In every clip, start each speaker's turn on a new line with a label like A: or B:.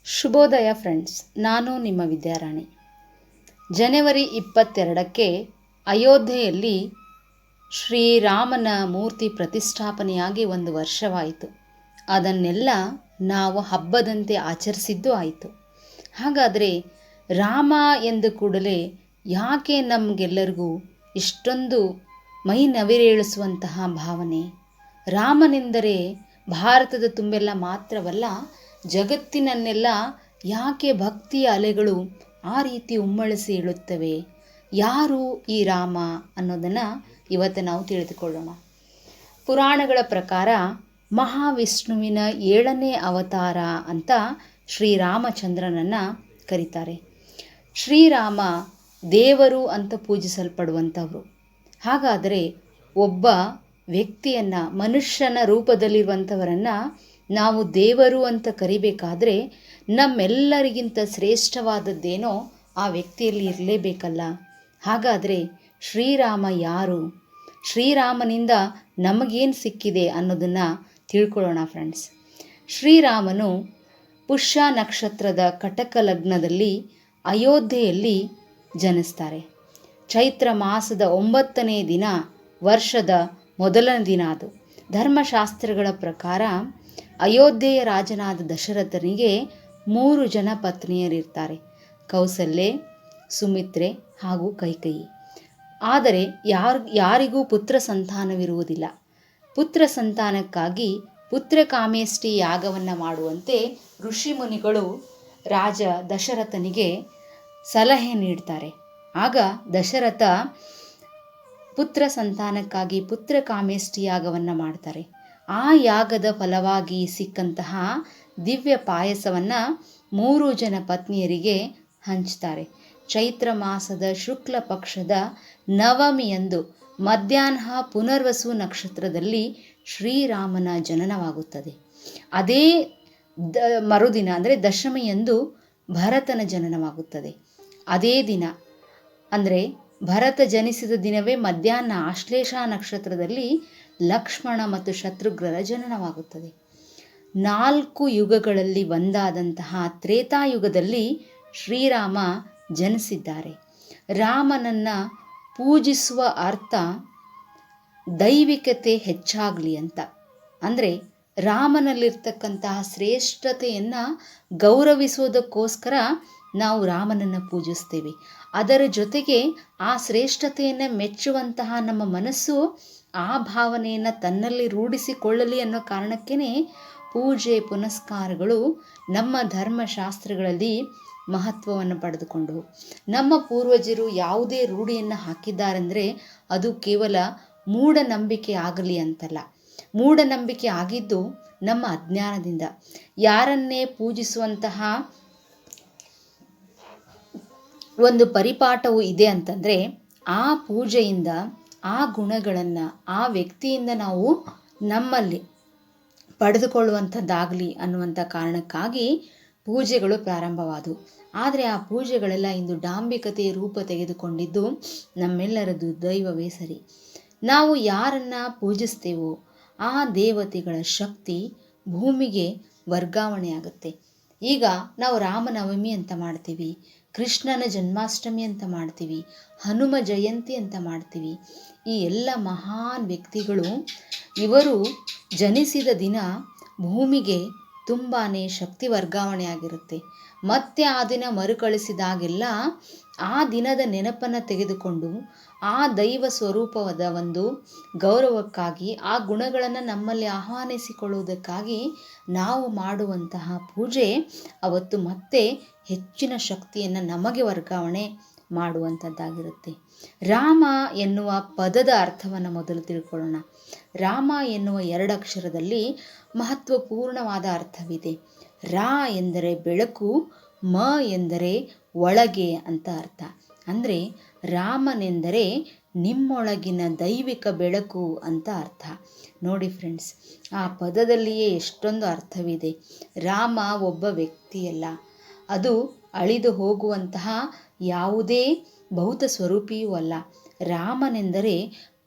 A: ಶುಭೋದಯ ಫ್ರೆಂಡ್ಸ್, ನಾನು ನಿಮ್ಮ ವಿದ್ಯಾರಾಣಿ. ಜನವರಿ 22ಕ್ಕೆ ಅಯೋಧ್ಯೆಯಲ್ಲಿ ಶ್ರೀರಾಮನ ಮೂರ್ತಿ ಪ್ರತಿಷ್ಠಾಪನೆಯಾಗಿ 1 ವರ್ಷವಾಯಿತು. ಅದನ್ನೆಲ್ಲ ನಾವು ಹಬ್ಬದಂತೆ ಆಚರಿಸಿದ್ದು ಆಯಿತು. ಹಾಗಾದರೆ ರಾಮ ಎಂದ ಕೂಡಲೇ ಯಾಕೆ ನಮಗೆಲ್ಲರಿಗೂ ಇಷ್ಟೊಂದು ಮೈ ನವಿರೇಳಿಸುವಂತಹ ಭಾವನೆ? ರಾಮನೆಂದರೆ ಭಾರತದ ತುಂಬೆಲ್ಲ ಮಾತ್ರವಲ್ಲ, ಜಗತ್ತಿನನ್ನೆಲ್ಲ ಯಾಕೆ ಭಕ್ತಿಯ ಅಲೆಗಳು ಆ ರೀತಿ ಉಮ್ಮಳಿಸಿ ಏಳುತ್ತವೆ? ಯಾರು ಈ ರಾಮ ಅನ್ನೋದನ್ನು ಇವತ್ತು ನಾವು ತಿಳಿದುಕೊಳ್ಳೋಣ. ಪುರಾಣಗಳ ಪ್ರಕಾರ ಮಹಾವಿಷ್ಣುವಿನ 7ನೇ ಅವತಾರ ಅಂತ ಶ್ರೀರಾಮಚಂದ್ರನನ್ನು ಕರೀತಾರೆ. ಶ್ರೀರಾಮ ದೇವರು ಅಂತ ಪೂಜಿಸಲ್ಪಡುವಂಥವರು. ಹಾಗಾದರೆ ಒಬ್ಬ ವ್ಯಕ್ತಿಯನ್ನು, ಮನುಷ್ಯನ ರೂಪದಲ್ಲಿರುವಂಥವರನ್ನು ನಾವು ದೇವರು ಅಂತ ಕರಿಬೇಕಾದ್ರೆ ನಮ್ಮೆಲ್ಲರಿಗಿಂತ ಶ್ರೇಷ್ಠವಾದದ್ದೇನೋ ಆ ವ್ಯಕ್ತಿಯಲ್ಲಿ ಇರಲೇಬೇಕಲ್ಲ. ಹಾಗಾದರೆ ಶ್ರೀರಾಮ ಯಾರು? ಶ್ರೀರಾಮನಿಂದ ನಮಗೇನು ಸಿಕ್ಕಿದೆ ಅನ್ನೋದನ್ನು ತಿಳ್ಕೊಳ್ಳೋಣ ಫ್ರೆಂಡ್ಸ್. ಶ್ರೀರಾಮನು ಪುಷ್ಯ ನಕ್ಷತ್ರದ ಕಟಕ ಲಗ್ನದಲ್ಲಿ ಅಯೋಧ್ಯೆಯಲ್ಲಿ ಜನಿಸ್ತಾರೆ. ಚೈತ್ರ ಮಾಸದ 9ನೇ ದಿನ, ವರ್ಷದ ಮೊದಲನೇ ದಿನ. ಅದು ಧರ್ಮಶಾಸ್ತ್ರಗಳ ಪ್ರಕಾರ ಅಯೋಧ್ಯೆಯ ರಾಜನಾದ ದಶರಥನಿಗೆ 3 ಜನ ಪತ್ನಿಯರಿರ್ತಾರೆ: ಕೌಸಲ್ಯೆ, ಸುಮಿತ್ರೆ ಹಾಗೂ ಕೈಕೇಯಿ. ಆದರೆ ಯಾರಿಗೂ ಪುತ್ರ ಸಂತಾನವಿರುವುದಿಲ್ಲ. ಪುತ್ರ ಸಂತಾನಕ್ಕಾಗಿ ಪುತ್ರಕಾಮೇಷ್ಟಿ ಯಾಗವನ್ನು ಮಾಡುವಂತೆ ಋಷಿಮುನಿಗಳು ರಾಜ ದಶರಥನಿಗೆ ಸಲಹೆ ನೀಡ್ತಾರೆ. ಆಗ ದಶರಥ ಪುತ್ರ ಸಂತಾನಕ್ಕಾಗಿ ಪುತ್ರಕಾಮೇಷ್ಟಿ ಯಾಗವನ್ನು ಮಾಡ್ತಾರೆ. ಆ ಯಾಗದ ಫಲವಾಗಿ ಸಿಕ್ಕಂತಹ ದಿವ್ಯ ಪಾಯಸವನ್ನು 3 ಜನ ಪತ್ನಿಯರಿಗೆ ಹಂಚ್ತಾರೆ. ಚೈತ್ರ ಮಾಸದ ಶುಕ್ಲ ಪಕ್ಷದ ನವಮಿಯಂದು ಮಧ್ಯಾಹ್ನ ಪುನರ್ವಸು ನಕ್ಷತ್ರದಲ್ಲಿ ಶ್ರೀರಾಮನ ಜನನವಾಗುತ್ತದೆ. ಅದೇ ಮರುದಿನ ಅಂದರೆ ದಶಮಿಯಂದು ಭರತನ ಜನನವಾಗುತ್ತದೆ. ಅದೇ ದಿನ ಅಂದರೆ ಭರತ ಜನಿಸಿದ ದಿನವೇ ಮಧ್ಯಾಹ್ನ ಆಶ್ಲೇಷ ನಕ್ಷತ್ರದಲ್ಲಿ ಲಕ್ಷ್ಮಣ ಮತ್ತು ಶತ್ರುಘ್ನರ ಜನನವಾಗುತ್ತದೆ. 4 ಯುಗಗಳಲ್ಲಿ ಒಂದಾದಂತಹ ತ್ರೇತಾಯುಗದಲ್ಲಿ ಶ್ರೀರಾಮ ಜನಿಸಿದ್ದಾರೆ. ರಾಮನನ್ನು ಪೂಜಿಸುವ ಅರ್ಥ ದೈವಿಕತೆ ಹೆಚ್ಚಾಗಲಿ ಅಂತ. ಅಂದರೆ ರಾಮನಲ್ಲಿರ್ತಕ್ಕಂತಹ ಶ್ರೇಷ್ಠತೆಯನ್ನು ಗೌರವಿಸೋದಕ್ಕೋಸ್ಕರ ನಾವು ರಾಮನನ್ನು ಪೂಜಿಸ್ತೇವೆ. ಅದರ ಜೊತೆಗೆ ಆ ಶ್ರೇಷ್ಠತೆಯನ್ನು ಮೆಚ್ಚುವಂತಹ ನಮ್ಮ ಮನಸ್ಸು ಆ ಭಾವನೆಯನ್ನು ತನ್ನಲ್ಲಿ ರೂಢಿಸಿಕೊಳ್ಳಲಿ ಅನ್ನೋ ಕಾರಣಕ್ಕೇ ಪೂಜೆ ಪುನಸ್ಕಾರಗಳು ನಮ್ಮ ಧರ್ಮಶಾಸ್ತ್ರಗಳಲ್ಲಿ ಮಹತ್ವವನ್ನು ಪಡೆದುಕೊಂಡು, ನಮ್ಮ ಪೂರ್ವಜರು ಯಾವುದೇ ರೂಢಿಯನ್ನು ಹಾಕಿದ್ದಾರೆಂದರೆ ಅದು ಕೇವಲ ಮೂಢನಂಬಿಕೆ ಆಗಲಿ ಅಂತಲ್ಲ. ಮೂಢನಂಬಿಕೆ ಆಗಿದ್ದು ನಮ್ಮ ಅಜ್ಞಾನದಿಂದ. ಯಾರನ್ನೇ ಪೂಜಿಸುವಂತಹ ಒಂದು ಪರಿಪಾಠವು ಇದೆ ಅಂತಂದರೆ ಆ ಪೂಜೆಯಿಂದ ಆ ಗುಣಗಳನ್ನು ಆ ವ್ಯಕ್ತಿಯಿಂದ ನಾವು ನಮ್ಮಲ್ಲಿ ಪಡೆದುಕೊಳ್ಳುವಂಥದ್ದಾಗಲಿ ಅನ್ನುವಂಥ ಕಾರಣಕ್ಕಾಗಿ ಪೂಜೆಗಳು ಪ್ರಾರಂಭವಾದವು. ಆದರೆ ಆ ಪೂಜೆಗಳೆಲ್ಲ ಇಂದು ಡಾಂಬಿಕತೆಯ ರೂಪ ತೆಗೆದುಕೊಂಡಿದ್ದು ನಮ್ಮೆಲ್ಲರದು ದೈವವೇ ಸರಿ. ನಾವು ಯಾರನ್ನು ಪೂಜಿಸ್ತೇವೋ ಆ ದೇವತೆಗಳ ಶಕ್ತಿ ಭೂಮಿಗೆ ವರ್ಗಾವಣೆಯಾಗುತ್ತೆ. ಈಗ ನಾವು ರಾಮನವಮಿ ಅಂತ ಮಾಡ್ತೀವಿ, ಕೃಷ್ಣನ ಜನ್ಮಾಷ್ಟಮಿ ಅಂತ ಮಾಡ್ತೀವಿ, ಹನುಮ ಜಯಂತಿ ಅಂತ ಮಾಡ್ತೀವಿ. ಈ ಎಲ್ಲ ಮಹಾನ್ ವ್ಯಕ್ತಿಗಳು ಇವರು ಜನಿಸಿದ ದಿನ ಭೂಮಿಗೆ ತುಂಬಾ ಶಕ್ತಿ ವರ್ಗಾವಣೆ ಆಗಿರುತ್ತೆ. ಮತ್ತೆ ಆ ದಿನ ಮರುಕಳಿಸಿದಾಗೆಲ್ಲ ಆ ದಿನದ ನೆನಪನ್ನು ತೆಗೆದುಕೊಂಡು ಆ ದೈವ ಸ್ವರೂಪವಾದ ಒಂದು ಗೌರವಕ್ಕಾಗಿ ಆ ಗುಣಗಳನ್ನು ನಮ್ಮಲ್ಲಿ ಆಹ್ವಾನಿಸಿಕೊಳ್ಳುವುದಕ್ಕಾಗಿ ನಾವು ಮಾಡುವಂತಹ ಪೂಜೆ ಅವತ್ತು ಮತ್ತೆ ಹೆಚ್ಚಿನ ಶಕ್ತಿಯನ್ನು ನಮಗೆ ವರ್ಗಾವಣೆ ಮಾಡುವಂಥದ್ದಾಗಿರುತ್ತೆ. ರಾಮ ಎನ್ನುವ ಪದದ ಅರ್ಥವನ್ನು ಮೊದಲು ತಿಳ್ಕೊಳ್ಳೋಣ. ರಾಮ ಎನ್ನುವ 2 ಅಕ್ಷರದಲ್ಲಿ ಮಹತ್ವಪೂರ್ಣವಾದ ಅರ್ಥವಿದೆ. ರಾ ಎಂದರೆ ಬೆಳಕು, ಮ ಎಂದರೆ ಒಳಗೆ ಅಂತ ಅರ್ಥ. ಅಂದರೆ ರಾಮನೆಂದರೆ ನಿಮ್ಮೊಳಗಿನ ದೈವಿಕ ಬೆಳಕು ಅಂತ ಅರ್ಥ. ನೋಡಿ ಫ್ರೆಂಡ್ಸ್, ಆ ಪದದಲ್ಲಿಯೇ ಎಷ್ಟೊಂದು ಅರ್ಥವಿದೆ. ರಾಮ ಒಬ್ಬ ವ್ಯಕ್ತಿಯಲ್ಲ, ಅದು ಅಳಿದು ಹೋಗುವಂತಹ ಯಾವುದೇ ಭೌತ ಸ್ವರೂಪಿಯೂ ಅಲ್ಲ. ರಾಮನೆಂದರೆ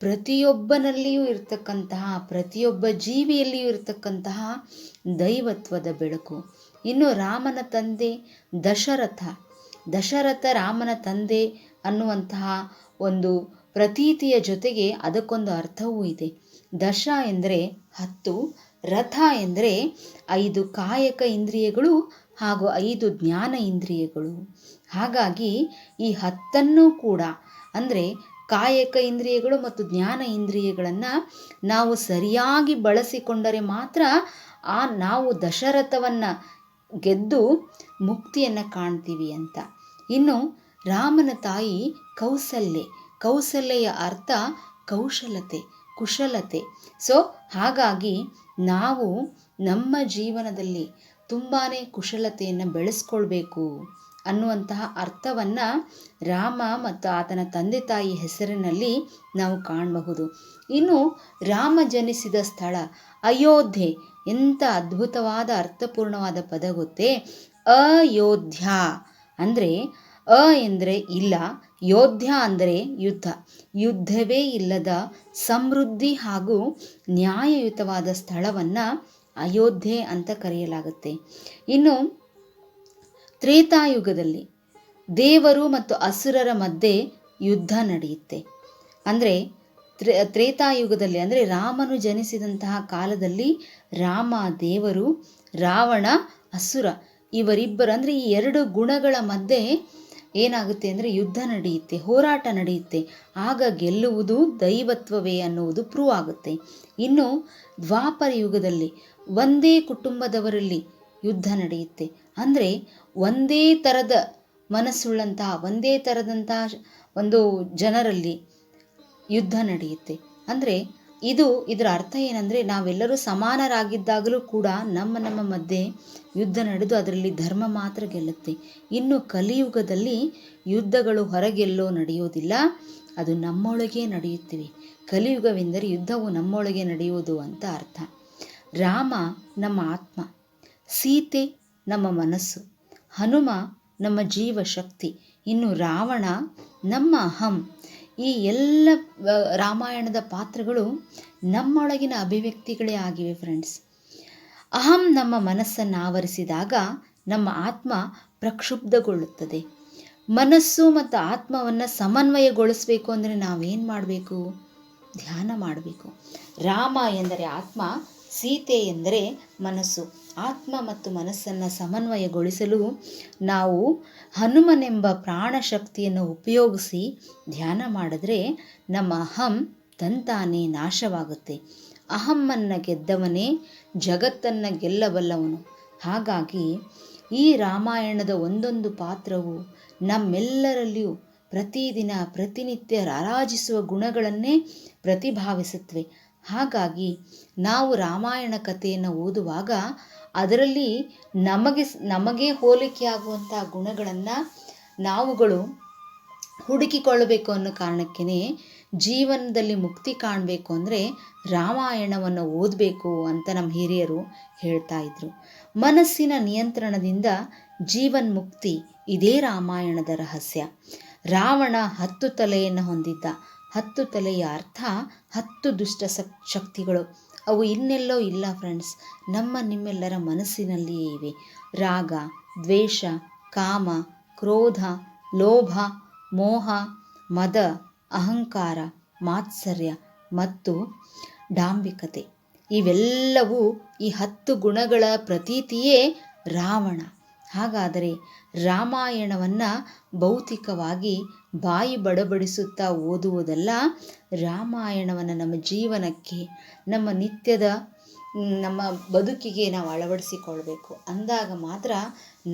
A: ಪ್ರತಿಯೊಬ್ಬನಲ್ಲಿಯೂ ಇರತಕ್ಕಂತಹ, ಪ್ರತಿಯೊಬ್ಬ ಜೀವಿಯಲ್ಲಿಯೂ ಇರತಕ್ಕಂತಹ ದೈವತ್ವದ ಬೆಳಕು. ಇನ್ನು ರಾಮನ ತಂದೆ ದಶರಥ. ದಶರಥ ರಾಮನ ತಂದೆ ಅನ್ನುವಂತಹ ಒಂದು ಪ್ರತೀತಿಯ ಜೊತೆಗೆ ಅದಕ್ಕೊಂದು ಅರ್ಥವೂ ಇದೆ. ದಶ ಎಂದರೆ 10, ರಥ ಎಂದರೆ 5 ಕಾಯಕ ಇಂದ್ರಿಯಗಳು ಹಾಗೂ 5 ಜ್ಞಾನ ಇಂದ್ರಿಯಗಳು. ಹಾಗಾಗಿ ಈ 10 ಕೂಡ ಅಂದರೆ ಕಾಯಕ ಇಂದ್ರಿಯಗಳು ಮತ್ತು ಜ್ಞಾನ ಇಂದ್ರಿಯಗಳನ್ನು ನಾವು ಸರಿಯಾಗಿ ಬಳಸಿಕೊಂಡರೆ ಮಾತ್ರ ನಾವು ದಶರಥವನ್ನು ಗೆದ್ದು ಮುಕ್ತಿಯನ್ನು ಕಾಣ್ತೀವಿ ಅಂತ. ಇನ್ನು ರಾಮನ ತಾಯಿ ಕೌಸಲ್ಯೆ. ಕೌಸಲ್ಯೆಯ ಅರ್ಥ ಕೌಶಲತೆ, ಕುಶಲತೆ. ಸೊ ಹಾಗಾಗಿ ನಾವು ನಮ್ಮ ಜೀವನದಲ್ಲಿ ತುಂಬಾ ಕುಶಲತೆಯನ್ನು ಬೆಳೆಸ್ಕೊಳ್ಬೇಕು ಅನ್ನುವಂತಹ ಅರ್ಥವನ್ನು ರಾಮ ಮತ್ತು ಆತನ ತಂದೆ ತಾಯಿ ಹೆಸರಿನಲ್ಲಿ ನಾವು ಕಾಣಬಹುದು. ಇನ್ನು ರಾಮ ಜನಿಸಿದ ಸ್ಥಳ ಅಯೋಧ್ಯೆ. ಎಂಥ ಅದ್ಭುತವಾದ ಅರ್ಥಪೂರ್ಣವಾದ ಪದ ಗೊತ್ತೇ? ಅಯೋಧ್ಯ ಅಂದರೆ ಎಂದರೆ ಇಲ್ಲ, ಯೋಧ್ಯ ಅಂದರೆ ಯುದ್ಧ. ಯುದ್ಧವೇ ಇಲ್ಲದ ಸಮೃದ್ಧಿ ಹಾಗೂ ನ್ಯಾಯಯುತವಾದ ಸ್ಥಳವನ್ನು ಅಯೋಧ್ಯೆ ಅಂತ ಕರೆಯಲಾಗುತ್ತೆ. ಇನ್ನು ತ್ರೇತಾಯುಗದಲ್ಲಿ ದೇವರು ಮತ್ತು ಅಸುರರ ಮಧ್ಯೆ ಯುದ್ಧ ನಡೆಯುತ್ತೆ. ಅಂದರೆ ತ್ರೇತಾಯುಗದಲ್ಲಿ ಅಂದರೆ ರಾಮನು ಜನಿಸಿದಂತಹ ಕಾಲದಲ್ಲಿ ರಾಮ ದೇವರು, ರಾವಣ ಅಸುರ, ಇವರಿಬ್ಬರು ಅಂದರೆ ಈ 2 ಗುಣಗಳ ಮಧ್ಯೆ ಏನಾಗುತ್ತೆ ಅಂದರೆ ಯುದ್ಧ ನಡೆಯುತ್ತೆ, ಹೋರಾಟ ನಡೆಯುತ್ತೆ. ಆಗ ಗೆಲ್ಲುವುದು ದೈವತ್ವವೇ ಅನ್ನುವುದು ಪ್ರೂವ್ ಆಗುತ್ತೆ. ಇನ್ನು ದ್ವಾಪರ ಯುಗದಲ್ಲಿ ಒಂದೇ ಕುಟುಂಬದವರಲ್ಲಿ ಯುದ್ಧ ನಡೆಯುತ್ತೆ. ಅಂದರೆ ಒಂದೇ ಥರದ ಮನಸ್ಸುಳ್ಳಂತಹ, ಒಂದೇ ಥರದಂತಹ ಒಂದು ಜನರಲ್ಲಿ ಯುದ್ಧ ನಡೆಯುತ್ತೆ. ಅಂದರೆ ಇದರ ಅರ್ಥ ಏನಂದರೆ ನಾವೆಲ್ಲರೂ ಸಮಾನರಾಗಿದ್ದಾಗಲೂ ಕೂಡ ನಮ್ಮ ಮಧ್ಯೆ ಯುದ್ಧ ನಡೆದು ಅದರಲ್ಲಿ ಧರ್ಮ ಮಾತ್ರ ಗೆಲ್ಲುತ್ತೆ. ಇನ್ನು ಕಲಿಯುಗದಲ್ಲಿ ಯುದ್ಧಗಳು ಹೊರಗೆಲ್ಲೋ ನಡೆಯೋದಿಲ್ಲ, ಅದು ನಮ್ಮೊಳಗೆ ನಡೆಯುತ್ತಿವೆ. ಕಲಿಯುಗವೆಂದರೆ ಯುದ್ಧವು ನಮ್ಮೊಳಗೆ ನಡೆಯುವುದು ಅಂತ ಅರ್ಥ. ರಾಮ ನಮ್ಮ ಆತ್ಮ, ಸೀತೆ ನಮ್ಮ ಮನಸ್ಸು, ಹನುಮ ನಮ್ಮ ಜೀವಶಕ್ತಿ, ಇನ್ನು ರಾವಣ ನಮ್ಮ ಅಹಂ. ಈ ಎಲ್ಲ ರಾಮಾಯಣದ ಪಾತ್ರಗಳು ನಮ್ಮೊಳಗಿನ ಅಭಿವ್ಯಕ್ತಿಗಳೇ ಆಗಿವೆ ಫ್ರೆಂಡ್ಸ್. ಅಹಂ ನಮ್ಮ ಮನಸ್ಸನ್ನು ಆವರಿಸಿದಾಗ ನಮ್ಮ ಆತ್ಮ ಪ್ರಕ್ಷುಬ್ಧಗೊಳ್ಳುತ್ತದೆ. ಮನಸ್ಸು ಮತ್ತು ಆತ್ಮವನ್ನು ಸಮನ್ವಯಗೊಳಿಸಬೇಕು ಅಂದರೆ ನಾವೇನು ಮಾಡಬೇಕು? ಧ್ಯಾನ ಮಾಡಬೇಕು. ರಾಮ ಎಂದರೆ ಆತ್ಮ, ಸೀತೆ ಎಂದರೆ ಮನಸ್ಸು. ಆತ್ಮ ಮತ್ತು ಮನಸ್ಸನ್ನು ಸಮನ್ವಯಗೊಳಿಸಲು ನಾವು ಹನುಮನೆಂಬ ಪ್ರಾಣಶಕ್ತಿಯನ್ನು ಉಪಯೋಗಿಸಿ ಧ್ಯಾನ ಮಾಡಿದ್ರೆ ನಮ್ಮ ಅಹಂ ತಂತಾನೇ ನಾಶವಾಗುತ್ತೆ. ಅಹಮ್ಮನ್ನು ಗೆದ್ದವನೇ ಜಗತ್ತನ್ನು ಗೆಲ್ಲಬಲ್ಲವನು. ಹಾಗಾಗಿ ಈ ರಾಮಾಯಣದ ಒಂದೊಂದು ಪಾತ್ರವು ನಮ್ಮೆಲ್ಲರಲ್ಲಿಯೂ ಪ್ರತಿದಿನ ಪ್ರತಿನಿತ್ಯ ರಾರಾಜಿಸುವ ಗುಣಗಳನ್ನೇ ಪ್ರತಿಭಾವಿಸುತ್ತವೆ. ಹಾಗಾಗಿ ನಾವು ರಾಮಾಯಣ ಕಥೆಯನ್ನು ಓದುವಾಗ ಅದರಲ್ಲಿ ನಮಗೆ ಹೋಲಿಕೆಯಾಗುವಂಥ ಗುಣಗಳನ್ನು ನಾವುಗಳು ಹುಡುಕಿಕೊಳ್ಳಬೇಕು ಅನ್ನೋ ಕಾರಣಕ್ಕೇ ಜೀವನದಲ್ಲಿ ಮುಕ್ತಿ ಕಾಣಬೇಕು ಅಂದರೆ ರಾಮಾಯಣವನ್ನು ಓದಬೇಕು ಅಂತ ನಮ್ಮ ಹಿರಿಯರು ಹೇಳ್ತಾ ಇದ್ರು. ಮನಸ್ಸಿನ ನಿಯಂತ್ರಣದಿಂದ ಜೀವನ್ಮುಕ್ತಿ, ಇದೇ ರಾಮಾಯಣದ ರಹಸ್ಯ. ರಾವಣ 10 ತಲೆಯನ್ನು ಹೊಂದಿದ್ದ. 10 ತಲೆಯ ಅರ್ಥ 10 ದುಷ್ಟ ಶಕ್ತಿಗಳು. ಅವು ಇನ್ನೆಲ್ಲೋ ಇಲ್ಲ ಫ್ರೆಂಡ್ಸ್, ನಿಮ್ಮೆಲ್ಲರ ಮನಸ್ಸಿನಲ್ಲಿಯೇ ಇವೆ. ರಾಗ, ದ್ವೇಷ, ಕಾಮ, ಕ್ರೋಧ, ಲೋಭ, ಮೋಹ, ಮದ, ಅಹಂಕಾರ, ಮಾತ್ಸರ್ಯ ಮತ್ತು ಡಾಂಬಿಕತೆ. ಇವೆಲ್ಲವೂ ಈ 10 ಗುಣಗಳ ಪ್ರತೀತಿಯೇ ರಾವಣ. ಹಾಗಾದರೆ ರಾಮಾಯಣವನ್ನು ಭೌತಿಕವಾಗಿ ಬಾಯಿ ಬಡಬಡಿಸುತ್ತಾ ಓದುವುದಲ್ಲ, ರಾಮಾಯಣವನ್ನು ನಮ್ಮ ಜೀವನಕ್ಕೆ, ನಮ್ಮ ನಿತ್ಯದ ನಮ್ಮ ಬದುಕಿಗೆ ನಾವು ಅಳವಡಿಸಿಕೊಳ್ಬೇಕು. ಅಂದಾಗ ಮಾತ್ರ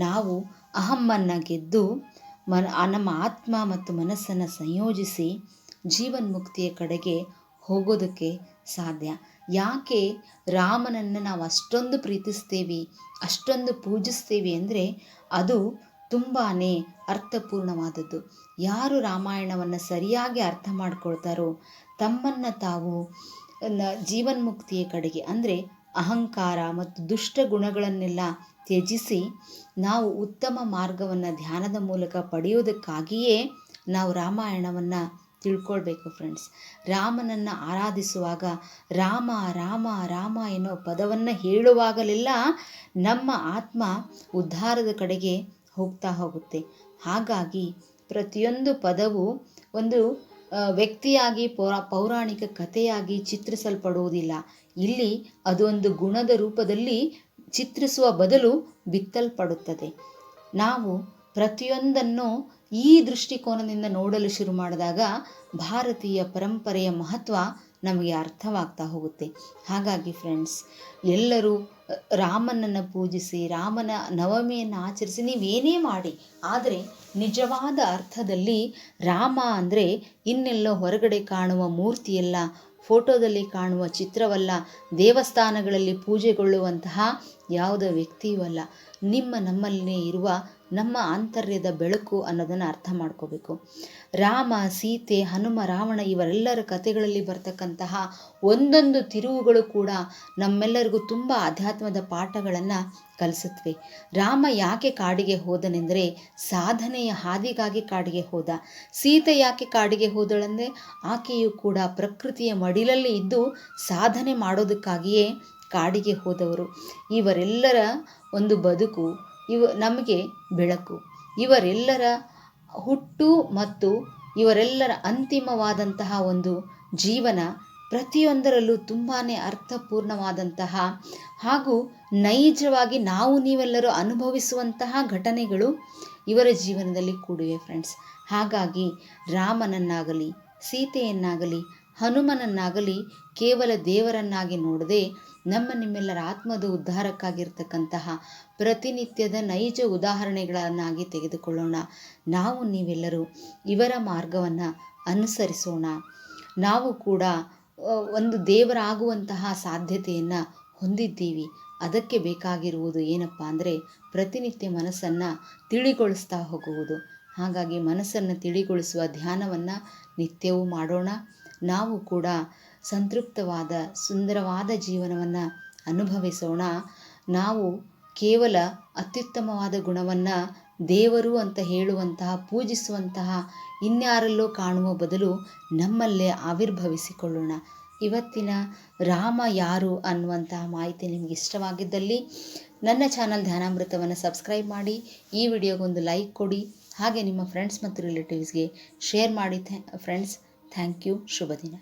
A: ನಾವು ಅಹಮ್ಮನ್ನು ಗೆದ್ದು ನಮ್ಮ ಆತ್ಮ ಮತ್ತು ಮನಸ್ಸನ್ನು ಸಂಯೋಜಿಸಿ ಜೀವನ್ಮುಕ್ತಿಯ ಕಡೆಗೆ ಹೋಗೋದಕ್ಕೆ ಸಾಧ್ಯ. ಯಾಕೆ ರಾಮನನ್ನು ನಾವು ಅಷ್ಟೊಂದು ಪ್ರೀತಿಸ್ತೇವೆ, ಅಷ್ಟೊಂದು ಪೂಜಿಸ್ತೇವೆ ಅಂದರೆ ಅದು ತುಂಬಾ ಅರ್ಥಪೂರ್ಣವಾದದ್ದು. ಯಾರು ರಾಮಾಯಣವನ್ನು ಸರಿಯಾಗಿ ಅರ್ಥ ಮಾಡ್ಕೊಳ್ತಾರೋ ತಮ್ಮನ್ನು ತಾವು ಜೀವನ್ಮುಕ್ತಿಯ ಕಡೆಗೆ ಅಂದರೆ ಅಹಂಕಾರ ಮತ್ತು ದುಷ್ಟ ಗುಣಗಳನ್ನೆಲ್ಲ ತ್ಯಜಿಸಿ ನಾವು ಉತ್ತಮ ಮಾರ್ಗವನ್ನು ಧ್ಯಾನದ ಮೂಲಕ ಪಡೆಯೋದಕ್ಕಾಗಿಯೇ ನಾವು ರಾಮಾಯಣವನ್ನು ತಿಳ್ಕೊಳ್ಬೇಕು ಫ್ರೆಂಡ್ಸ್. ರಾಮನನ್ನು ಆರಾಧಿಸುವಾಗ ರಾಮ ರಾಮ ರಾಮ ಎನ್ನುವ ಪದವನ್ನು ಹೇಳುವಾಗಲೆಲ್ಲ ನಮ್ಮ ಆತ್ಮ ಉದ್ಧಾರದ ಕಡೆಗೆ ಹೋಗ್ತಾ ಹೋಗುತ್ತೆ. ಹಾಗಾಗಿ ಪ್ರತಿಯೊಂದು ಪದವು ಒಂದು ವ್ಯಕ್ತಿಯಾಗಿ ಪೌರಾಣಿಕ ಕಥೆಯಾಗಿ ಚಿತ್ರಿಸಲ್ಪಡುವುದಿಲ್ಲ. ಇಲ್ಲಿ ಅದೊಂದು ಗುಣದ ರೂಪದಲ್ಲಿ ಚಿತ್ರಿಸುವ ಬದಲು ಬಿತ್ತಲ್ಪಡುತ್ತದೆ. ನಾವು ಪ್ರತಿಯೊಂದನ್ನು ಈ ದೃಷ್ಟಿಕೋನದಿಂದ ನೋಡಲು ಶುರು ಮಾಡಿದಾಗ ಭಾರತೀಯ ಪರಂಪರೆಯ ಮಹತ್ವ ನಮಗೆ ಅರ್ಥವಾಗ್ತಾ ಹೋಗುತ್ತೆ. ಹಾಗಾಗಿ ಫ್ರೆಂಡ್ಸ್, ಎಲ್ಲರೂ ರಾಮನನ್ನು ಪೂಜಿಸಿ, ರಾಮನ ನವಮಿಯನ್ನು ಆಚರಿಸಿ, ನೀವೇನೇ ಮಾಡಿ, ಆದರೆ ನಿಜವಾದ ಅರ್ಥದಲ್ಲಿ ರಾಮ ಅಂದರೆ ಇನ್ನೆಲ್ಲೋ ಹೊರಗಡೆ ಕಾಣುವ ಮೂರ್ತಿಯಲ್ಲ, ಫೋಟೋದಲ್ಲಿ ಕಾಣುವ ಚಿತ್ರವಲ್ಲ, ದೇವಸ್ಥಾನಗಳಲ್ಲಿ ಪೂಜೆಗೊಳ್ಳುವಂತಹ ಯಾವುದೋ ವ್ಯಕ್ತಿಯೂ ಅಲ್ಲ. ನಮ್ಮಲ್ಲೇ ಇರುವ ನಮ್ಮ ಆಂತರ್ಯದ ಬೆಳಕು ಅನ್ನೋದನ್ನು ಅರ್ಥ ಮಾಡ್ಕೋಬೇಕು. ರಾಮ, ಸೀತೆ, ಹನುಮ, ರಾವಣ ಇವರೆಲ್ಲರ ಕಥೆಗಳಲ್ಲಿ ಬರ್ತಕ್ಕಂತಹ ಒಂದೊಂದು ತಿರುವುಗಳು ಕೂಡ ನಮ್ಮೆಲ್ಲರಿಗೂ ತುಂಬ ಅಧ್ಯಾತ್ಮದ ಪಾಠಗಳನ್ನು ಕಲಿಸುತ್ತವೆ. ರಾಮ ಯಾಕೆ ಕಾಡಿಗೆ ಹೋದನೆಂದರೆ ಸಾಧನೆಯ ಹಾದಿಗಾಗಿ ಕಾಡಿಗೆ ಹೋದ. ಸೀತೆ ಯಾಕೆ ಕಾಡಿಗೆ ಹೋದಳೆಂದರೆ ಆಕೆಯು ಕೂಡ ಪ್ರಕೃತಿಯ ಮಡಿಲಲ್ಲಿ ಇದ್ದು ಸಾಧನೆ ಮಾಡೋದಕ್ಕಾಗಿಯೇ ಕಾಡಿಗೆ ಹೋದವರು. ಇವರೆಲ್ಲರ ಒಂದು ಬದುಕು ನಮಗೆ ಬೆಳಕು. ಇವರೆಲ್ಲರ ಹುಟ್ಟು ಮತ್ತು ಇವರೆಲ್ಲರ ಅಂತಿಮವಾದಂತಹ ಒಂದು ಜೀವನ ಪ್ರತಿಯೊಂದರಲ್ಲೂ ತುಂಬಾ ಅರ್ಥಪೂರ್ಣವಾದಂತಹ ಹಾಗೂ ನೈಜವಾಗಿ ನೀವೆಲ್ಲರೂ ಅನುಭವಿಸುವಂತಹ ಘಟನೆಗಳು ಇವರ ಜೀವನದಲ್ಲಿ ಕೂಡಿವೆ ಫ್ರೆಂಡ್ಸ್. ಹಾಗಾಗಿ ರಾಮನನ್ನಾಗಲಿ, ಸೀತೆಯನ್ನಾಗಲಿ, ಹನುಮನನ್ನಾಗಲಿ ಕೇವಲ ದೇವರನ್ನಾಗಿ ನೋಡದೆ ನಿಮ್ಮೆಲ್ಲರ ಆತ್ಮದ ಉದ್ಧಾರಕ್ಕಾಗಿರ್ತಕ್ಕಂತಹ ಪ್ರತಿನಿತ್ಯದ ನೈಜ ಉದಾಹರಣೆಗಳನ್ನಾಗಿ ತೆಗೆದುಕೊಳ್ಳೋಣ. ನೀವೆಲ್ಲರೂ ಇವರ ಮಾರ್ಗವನ್ನು ಅನುಸರಿಸೋಣ. ನಾವು ಕೂಡ ಒಂದು ದೇವರಾಗುವಂತಹ ಸಾಧ್ಯತೆಯನ್ನು ಹೊಂದಿದ್ದೀವಿ. ಅದಕ್ಕೆ ಬೇಕಾಗಿರುವುದು ಏನಪ್ಪ ಅಂದರೆ ಪ್ರತಿನಿತ್ಯ ಮನಸ್ಸನ್ನು ತಿಳಿಗೊಳಿಸ್ತಾ ಹೋಗುವುದು. ಹಾಗಾಗಿ ಮನಸ್ಸನ್ನು ತಿಳಿಗೊಳಿಸುವ ಧ್ಯಾನವನ್ನು ನಿತ್ಯವೂ ಮಾಡೋಣ. ನಾವು ಕೂಡ ಸಂತೃಪ್ತವಾದ ಸುಂದರವಾದ ಜೀವನವನ್ನು ಅನುಭವಿಸೋಣ. ನಾವು ಕೇವಲ ಅತ್ಯುತ್ತಮವಾದ ಗುಣವನ್ನು ದೇವರು ಅಂತ ಹೇಳುವಂತಹ, ಪೂಜಿಸುವಂತಹ ಇನ್ಯಾರಲ್ಲೋ ಕಾಣುವ ಬದಲು ನಮ್ಮಲ್ಲೇ ಆವಿರ್ಭವಿಸಿಕೊಳ್ಳೋಣ. ಇವತ್ತಿನ ರಾಮ ಯಾರು ಅನ್ನುವಂತಹ ಮಾಹಿತಿ ನಿಮಗೆ ಇಷ್ಟವಾಗಿದ್ದಲ್ಲಿ ನನ್ನ ಚಾನಲ್ ಧ್ಯಾನಾಮೃತವನ್ನು ಸಬ್ಸ್ಕ್ರೈಬ್ ಮಾಡಿ, ಈ ವಿಡಿಯೋಗೊಂದು ಲೈಕ್ ಕೊಡಿ, ಹಾಗೆ ನಿಮ್ಮ ಫ್ರೆಂಡ್ಸ್ ಮತ್ತು ರಿಲೇಟಿವ್ಸ್ಗೆ ಶೇರ್ ಮಾಡಿ. Friends, thank you. ಶುಭ ದಿನ.